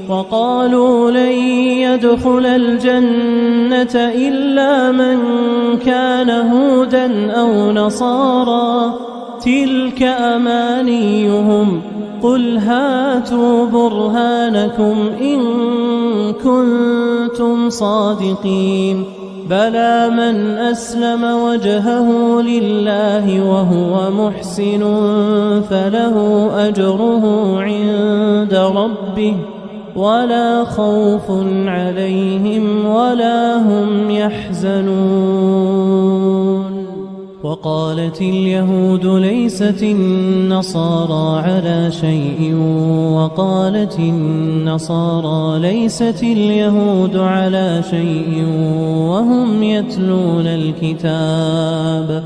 وقالوا لن يدخل الجنة إلا من كان هودا أو نصارى تلك أمانيهم قل هاتوا برهانكم إن كنتم صادقين بلى من أسلم وجهه لله وهو محسن فله أجره عند ربه ولا خوف عليهم ولا هم يحزنون. وقالت اليهود ليست النصارى على شيء وقالت النصارى ليست اليهود على شيء وهم يتلون الكتاب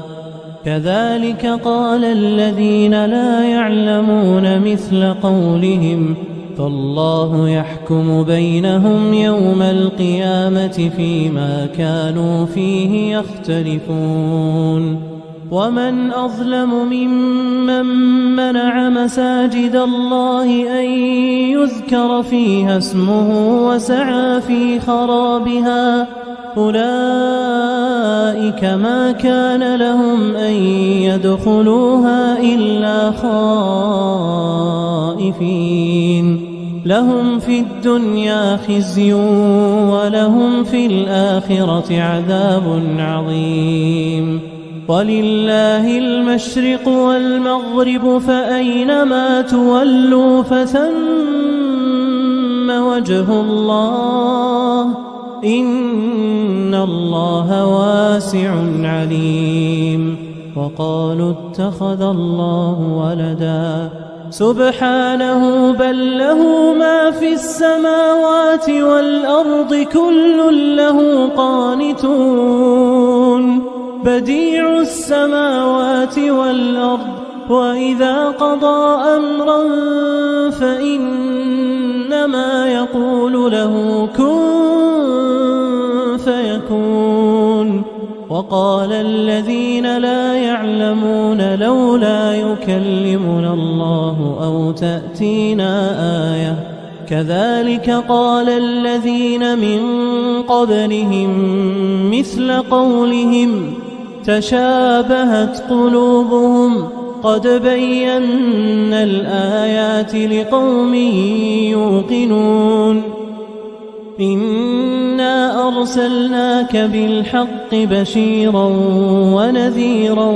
كذلك قال الذين لا يعلمون مثل قولهم فالله يحكم بينهم يوم القيامة فيما كانوا فيه يختلفون. ومن أظلم ممن منع مساجد الله أن يذكر فيها اسمه وسعى في خرابها أولئك ما كان لهم أن يدخلوها إلا خائفين لهم في الدنيا خزي ولهم في الآخرة عذاب عظيم. ولله المشرق والمغرب فأينما تولوا فثم وجه الله إن الله واسع عليم. وقالوا اتخذ الله ولدا سبحانه بل له ما في السماوات والأرض كل له قانتون بديع السماوات والأرض وإذا قضى أمرا فإنما يقول له كن فيكون. وقال الذين لا يعلمون لولا يكلمنا الله أو تأتينا آية كذلك قال الذين من قبلهم مثل قولهم تشابهت قلوبهم قد بينا الآيات لقوم يوقنون. إنا أرسلناك بالحق بشيرا ونذيرا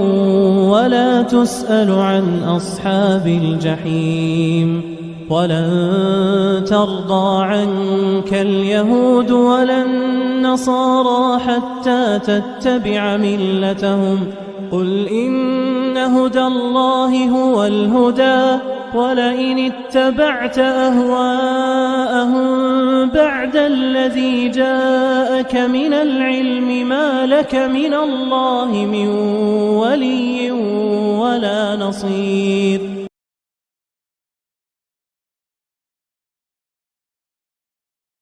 ولا تسأل عن أصحاب الجحيم. ولن ترضى عنك اليهود ولا النصارى حتى تتبع ملتهم قل إن هدى الله هو الهدى ولئن اتبعت أهواءهم بعد الذي جاءك من العلم ما لك من الله من ولي ولا نصير.